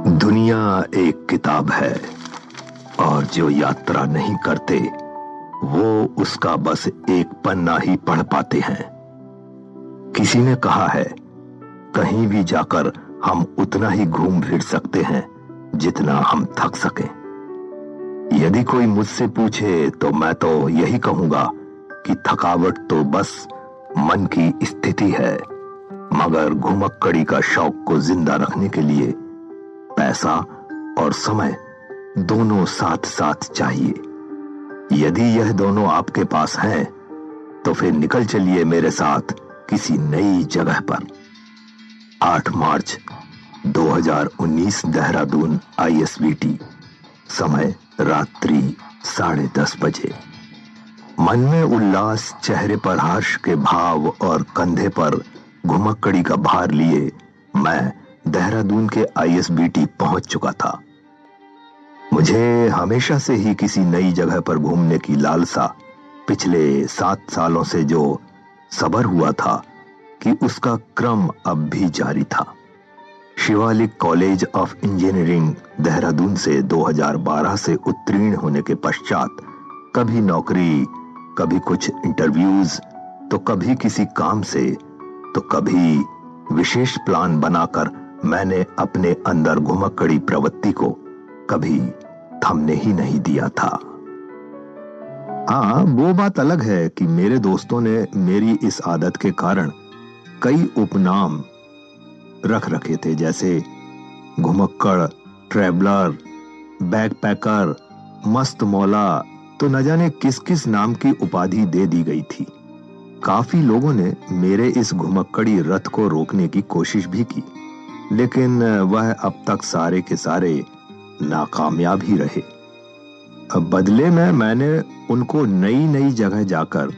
दुनिया एक किताब है और जो यात्रा नहीं करते वो उसका बस एक पन्ना ही पढ़ पाते हैं। किसी ने कहा है, कहीं भी जाकर हम उतना ही घूम फिर सकते हैं जितना हम थक सकें। यदि कोई मुझसे पूछे तो मैं तो यही कहूंगा कि थकावट तो बस मन की स्थिति है, मगर घुमक्कड़ी का शौक को जिंदा रखने के लिए पैसा और समय दोनों साथ साथ चाहिए। यदि यह दोनों आपके पास हैं तो फिर निकल चलिए मेरे साथ किसी नई जगह पर। 8 मार्च 2019 देहरादून ISBT, समय रात्रि 10:30 बजे। मन में उल्लास, चेहरे पर हर्ष के भाव और कंधे पर घुमक्कड़ी का भार लिए मैं देहरादून के ISBT पहुंच चुका था। मुझे हमेशा से ही किसी नई जगह पर घूमने की लालसा पिछले 7 सालों से जो सब्र हुआ था कि उसका क्रम अब भी जारी था। Shivalik college of engineering Dehradun से 2012 से उत्तीर्ण होने के पश्चात कभी नौकरी, कभी कुछ इंटरव्यूज, तो कभी किसी काम से, तो कभी विशेष प्लान बनाकर मैंने अपने अंदर घुमक्कड़ी प्रवृत्ति को कभी थमने ही नहीं दिया था। हाँ, वो बात अलग है कि मेरे दोस्तों ने मेरी इस आदत के कारण कई उपनाम रख रखे थे, जैसे घुमक्कड़, ट्रैवलर, बैकपैकर, मस्त मौला, तो न जाने किस किस नाम की उपाधि दे दी गई थी। काफी लोगों ने मेरे इस घुमक्कड़ी रथ को रोकने की कोशिश भी की, लेकिन वह अब तक सारे के सारे नाकामयाब ही रहे। अब बदले में मैंने उनको नई नई जगह जाकर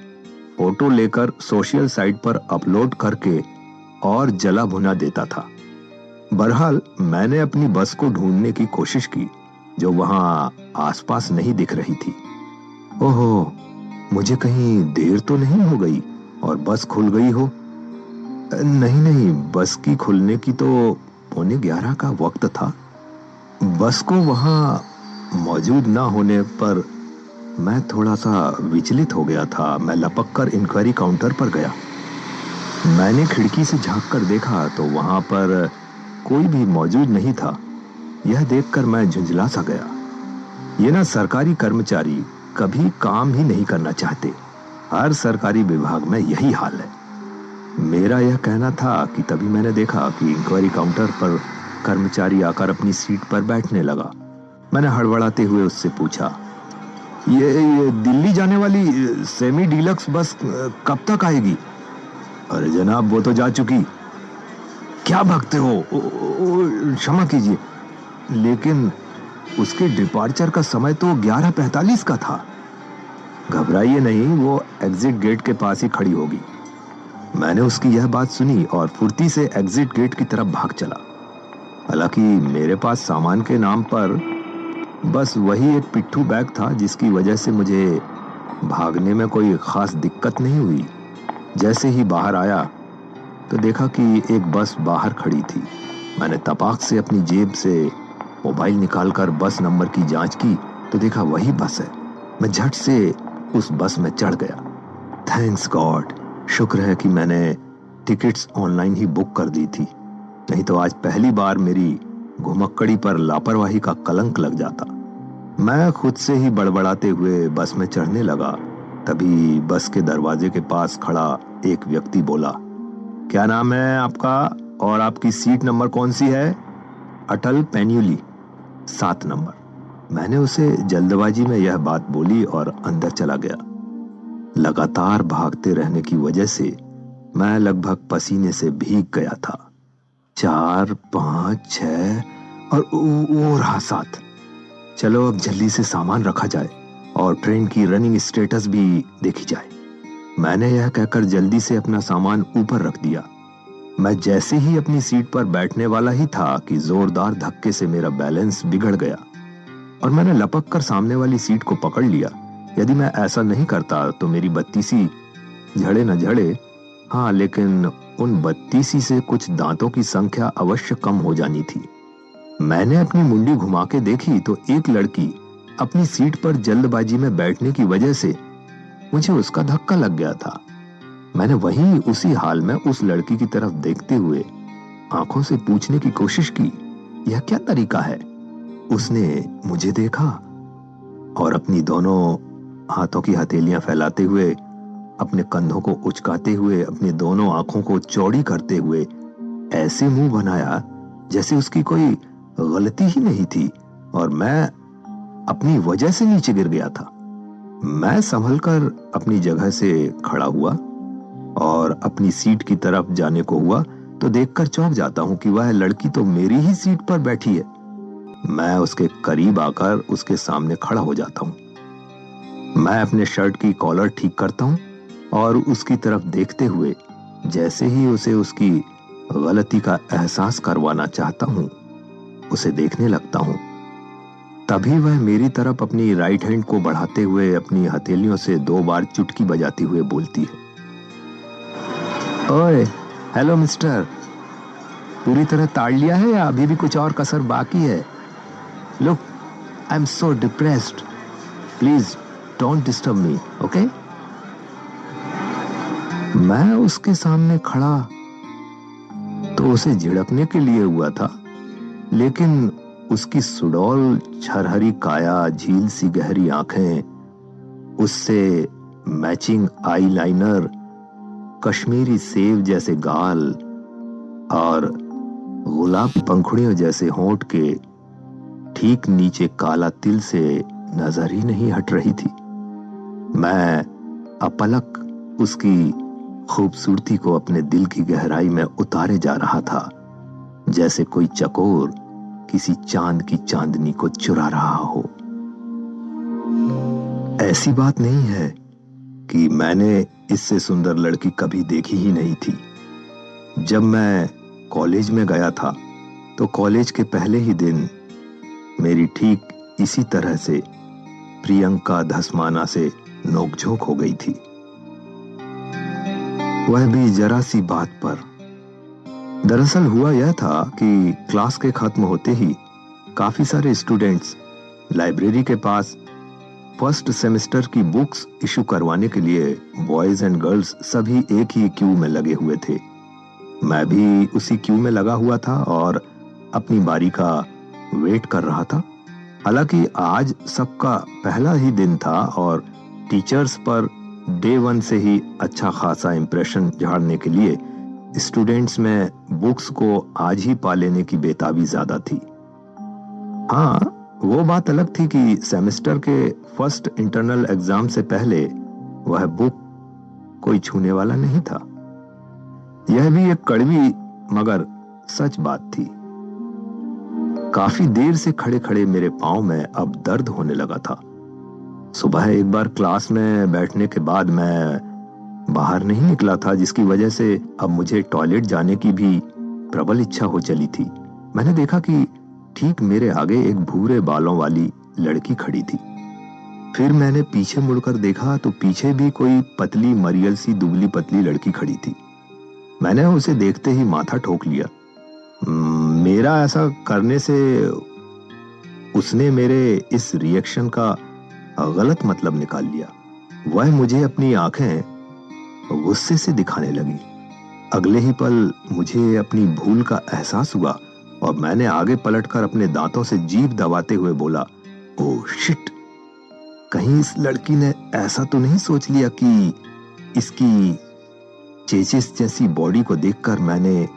फोटो लेकर सोशल साइट पर अपलोड करके और जला भुना देता था। बहरहाल मैंने अपनी बस को ढूंढने की कोशिश की जो वहां आसपास नहीं दिख रही थी। ओहो, मुझे कहीं देर तो नहीं हो गई और बस खुल गई हो? नहीं, बस की खुलने की तो 11:15 का वक्त था। बस को वहां मौजूद ना होने पर मैं थोड़ा सा विचलित हो गया था। मैं लपक कर इंक्वायरी काउंटर पर गया। मैंने खिड़की से झांक कर देखा तो वहां पर कोई भी मौजूद नहीं था। यह देखकर मैं झुंझला सा गया। ये ना सरकारी कर्मचारी कभी काम ही नहीं करना चाहते। हर सरकारी विभाग में यही हाल है। मेरा यह कहना था कि तभी मैंने देखा कि इंक्वायरी काउंटर पर कर्मचारी आकर अपनी सीट पर बैठने लगा। मैंने हड़बड़ाते हुए उससे पूछा, ये दिल्ली जाने वाली सेमी डीलक्स बस कब तक आएगी? अरे जनाब, वो तो जा चुकी। क्या भागते हो? क्षमा कीजिए, लेकिन उसके डिपार्चर का समय तो 11:45 का था। घबराइए नहीं, वो एग्जिट गेट के पास ही खड़ी होगी। मैंने उसकी यह बात सुनी और फुर्ती से एग्जिट गेट की तरफ भाग चला। हालांकि मेरे पास सामान के नाम पर बस वही एक पिट्ठू बैग था, जिसकी वजह से मुझे भागने में कोई खास दिक्कत नहीं हुई। जैसे ही बाहर आया तो देखा कि एक बस बाहर खड़ी थी। मैंने तपाक से अपनी जेब से मोबाइल निकालकर बस नंबर की जांच की तो देखा वही बस है। मैं झट से उस बस में चढ़ गया। थैंक्स गॉड, शुक्र है कि मैंने टिकट्स ऑनलाइन ही बुक कर दी थी, नहीं तो आज पहली बार मेरी घुमक्कड़ी पर लापरवाही का कलंक लग जाता। मैं खुद से ही बड़बड़ाते हुए बस में चढ़ने लगा। तभी बस के दरवाजे के पास खड़ा एक व्यक्ति बोला, क्या नाम है आपका और आपकी सीट नंबर कौन सी है? अटल पेन्यूली, 7 नंबर। मैंने उसे जल्दबाजी में यह बात बोली और अंदर चला गया। लगातार भागते रहने की वजह से मैं लगभग पसीने से भीग गया था। 4, 5, 6 और वो रहा 7। चलो अब जल्दी से सामान रखा जाए और ट्रेन की रनिंग स्टेटस भी देखी जाए। मैंने यह कहकर जल्दी से अपना सामान ऊपर रख दिया। मैं जैसे ही अपनी सीट पर बैठने वाला ही था कि जोरदार धक्के से मेरा बैलेंस बिगड़ गया और मैंने लपक कर सामने वाली सीट को पकड़ लिया। यदि मैं ऐसा नहीं करता तो मेरी 32 झड़े न झड़े, हाँ, लेकिन उन 32 से कुछ दांतों की संख्या अवश्य कम हो जानी थी। मैंने अपनी मुंडी घुमा के देखी तो एक लड़की अपनी सीट पर जल्दबाजी में बैठने की वजह से मुझे उसका धक्का लग गया था। मैंने वहीं उसी हाल में उस लड़की की तरफ देखते हुए आंखों से पूछने की कोशिश की, यह क्या तरीका है? उसने मुझे देखा और अपनी दोनों हाथों की हथेलियां फैलाते हुए, अपने कंधों को उचकाते हुए, अपनी दोनों आंखों को चौड़ी करते हुए ऐसे मुंह बनाया जैसे उसकी कोई गलती ही नहीं थी और मैं अपनी वजह से नीचे गिर गया था। मैं संभलकर अपनी जगह से खड़ा हुआ और अपनी सीट की तरफ जाने को हुआ तो देखकर चौंक जाता हूं कि वह लड़की तो मेरी ही सीट पर बैठी है। मैं उसके करीब आकर उसके सामने खड़ा हो जाता हूं। मैं अपने शर्ट की कॉलर ठीक करता हूं और उसकी तरफ देखते हुए जैसे ही उसे उसकी गलती का एहसास करवाना चाहता हूं, उसे देखने लगता हूं। तभी वह मेरी तरफ अपनी राइट हैंड को बढ़ाते हुए अपनी हथेलियों से 2 बार चुटकी बजाते हुए बोलती है, ओए, हेलो मिस्टर, पूरी तरह ताड़ लिया है या अभी भी कुछ और कसर बाकी है? Look, I am so depressed, please don't disturb me, okay? मैं उसके सामने खड़ा तो उसे झिड़कने के लिए हुआ था, लेकिन उसकी सुडौल छरहरी काया, झील सी गहरी आंखें, उससे मैचिंग आईलाइनर, कश्मीरी सेब जैसे गाल और गुलाबी पंखुड़ियों जैसे होंठ के ठीक नीचे काला तिल से नजर ही नहीं हट रही थी। मैं अपलक उसकी खूबसूरती को अपने दिल की गहराई में उतारे जा रहा था, जैसे कोई चकोर किसी चांद की चांदनी को चुरा रहा हो। ऐसी बात नहीं है कि मैंने इससे सुंदर लड़की कभी देखी ही नहीं थी। जब मैं कॉलेज में गया था तो कॉलेज के पहले ही दिन मेरी ठीक इसी तरह से प्रियंका धस्माना से नोकझोंक हो गई थी, वह भी जरा सी बात पर। दरअसल हुआ यह था कि क्लास के खत्म होते ही काफी सारे स्टूडेंट्स लाइब्रेरी के पास फर्स्ट सेमेस्टर की बुक्स इशू करवाने के लिए बॉयज एंड गर्ल्स सभी एक ही क्यू में लगे हुए थे। मैं भी उसी क्यू में लगा हुआ था और अपनी बारी का वेट कर रहा था। हालांकि आज सबका पहला ही दिन था और टीचर्स पर डे 1 से ही अच्छा खासा इंप्रेशन झाड़ने के लिए स्टूडेंट्स में बुक्स को आज ही पा लेने की बेताबी ज्यादा थी। हाँ, वो बात अलग थी कि सेमेस्टर के फर्स्ट इंटरनल एग्जाम से पहले वह बुक कोई छूने वाला नहीं था। यह भी एक कड़वी मगर सच बात थी। काफी देर से खड़े खड़े मेरे पांव में अब दर्द होने लगा था। सुबह एक बार क्लास में बैठने के बाद मैं बाहर नहीं निकला था, जिसकी वजह से अब मुझे टॉयलेट जाने की भी प्रबल इच्छा हो चली थी। मैंने देखा कि ठीक मेरे आगे एक भूरे बालों वाली लड़की खड़ी थी। फिर मैंने पीछे मुड़कर देखा तो पीछे भी कोई पतली मरियल सी दुबली पतली लड़की खड़ी थी। मैंने उसे देखते ही माथा ठोक लिया। मेरा ऐसा करने से उसने मेरे इस रिएक्शन का गलत मतलब निकाल लिया। वह मुझे अपनी आंखें गुस्से से दिखाने लगी। अगले ही पल मुझे अपनी भूल का एहसास हुआ और मैंने आगे पलटकर अपने दांतों से जीभ दबाते हुए बोला, ओह शिट, कहीं इस लड़की ने ऐसा तो नहीं सोच लिया कि इसकी चेचिस जैसी बॉडी को देखकर मैंने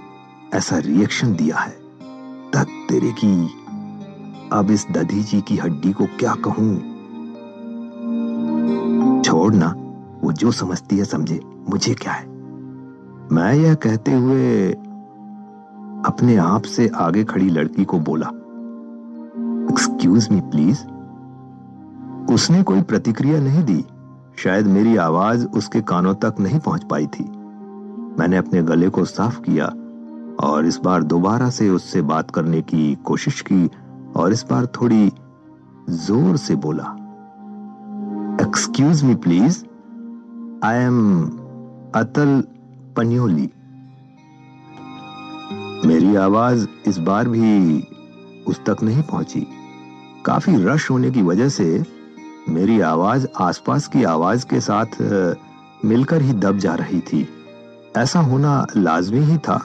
ऐसा रिएक्शन दिया है। तक तेरे की, अब इस दधी जी की हड्डी को क्या कहूं। छोड़ ना, वो जो समझती है समझे, मुझे क्या है। मैं यह कहते हुए अपने आप से आगे खड़ी लड़की को बोला, एक्सक्यूज मी प्लीज। उसने कोई प्रतिक्रिया नहीं दी। शायद मेरी आवाज उसके कानों तक नहीं पहुंच पाई थी। मैंने अपने गले को साफ किया और इस बार दोबारा से उससे बात करने की कोशिश की और इस बार थोड़ी जोर से बोला, excuse me please, I am अतल पन्योली। मेरी आवाज इस बार भी उस तक नहीं पहुंची। काफी रश होने की वजह से मेरी आवाज आसपास की आवाज के साथ मिलकर ही दब जा रही थी। ऐसा होना लाजमी ही था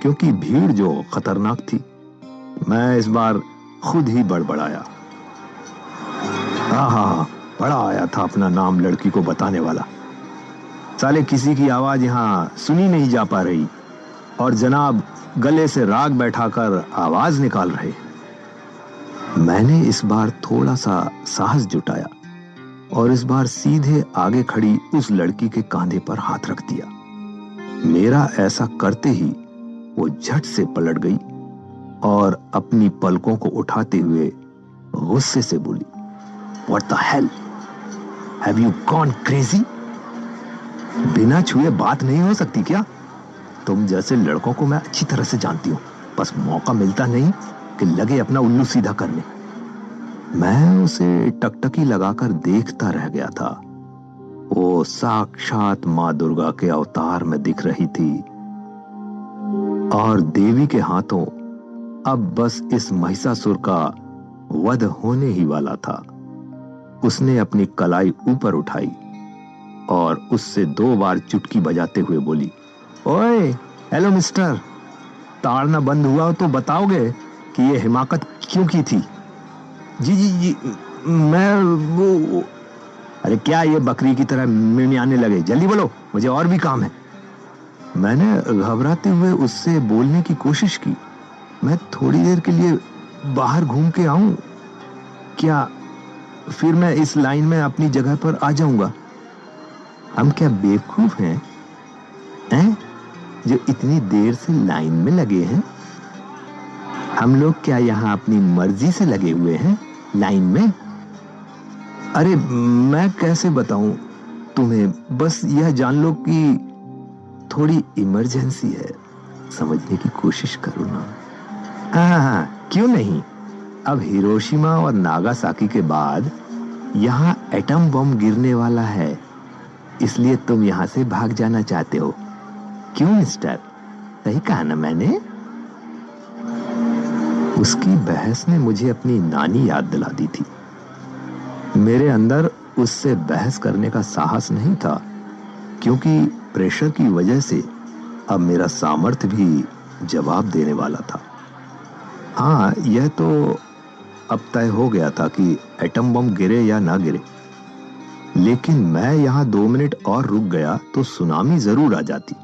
क्योंकि भीड़ जो खतरनाक थी। मैं इस बार खुद ही बड़बड़ाया। हाँ, बड़ा आया था अपना नाम लड़की को बताने वाला। साले किसी की आवाज यहां सुनी नहीं जा पा रही और जनाब गले से राग बैठाकर आवाज निकाल रहे। मैंने इस बार थोड़ा सा साहस जुटाया और इस बार सीधे आगे खड़ी उस लड़की के कांधे पर हाथ रख दिया। मेरा ऐसा करते ही वो झट से पलट गई और अपनी पलकों को उठाते हुए गुस्से से बोली, What the hell? Have you gone crazy? बिना छुए बात नहीं हो सकती क्या? तुम जैसे लड़कों को मैं अच्छी तरह से जानती हूं, बस मौका मिलता नहीं कि लगे अपना उल्लू सीधा करने। मैं उसे टकटकी लगाकर देखता रह गया था। वो साक्षात मां दुर्गा के अवतार में दिख रही थी और देवी के हाथों अब बस इस महिषासुर का वध होने ही वाला था। उसने अपनी कलाई ऊपर उठाई और उससे 2 बार चुटकी बजाते हुए बोली, ओए हेलो मिस्टर, ताड़ना बंद हुआ हो तो बताओगे कि ये हिमाकत क्यों की थी? जी मैं वो अरे क्या ये बकरी की तरह मिमियाने लगे? जल्दी बोलो, मुझे और भी काम है। मैंने घबराते हुए उससे बोलने की कोशिश की, मैं थोड़ी देर के लिए बाहर घूम के आऊं क्या? फिर मैं इस लाइन में अपनी जगह पर आ जाऊंगा। हम क्या बेवकूफ हैं जो इतनी देर से लाइन में लगे हैं? हम लोग क्या यहाँ अपनी मर्जी से लगे हुए हैं लाइन में? अरे मैं कैसे बताऊं तुम्हें, बस यह जान लो कि थोड़ी इमरजेंसी है, समझने की कोशिश करो ना। हाँ, क्यों नहीं। अब हिरोशिमा और नागासाकी के बाद यहाँ एटम बम गिरने वाला है, इसलिए तुम यहाँ से भाग जाना चाहते हो, क्यों मिस्टर? सही कहा ना मैंने? उसकी बहस ने मुझे अपनी नानी याद दिला दी थी। मेरे अंदर उससे बहस करने का साहस नहीं था क्योंकि प्रेशर की वजह से अब मेरा सामर्थ्य भी जवाब देने वाला था। हाँ, यह तो अब तय हो गया था कि एटम बम गिरे या ना गिरे, लेकिन मैं यहाँ 2 मिनट और रुक गया तो सुनामी जरूर आ जाती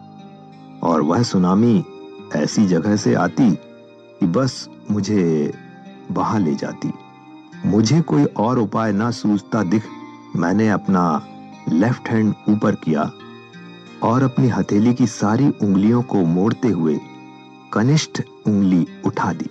और वह सुनामी ऐसी जगह से आती कि बस मुझे बहा ले जाती। मुझे कोई और उपाय ना सूझता दिख मैंने अपना लेफ्ट हैंड ऊपर किया और अपनी हथेली की सारी उंगलियों को मोड़ते हुए कनिष्ठ उंगली उठा दी।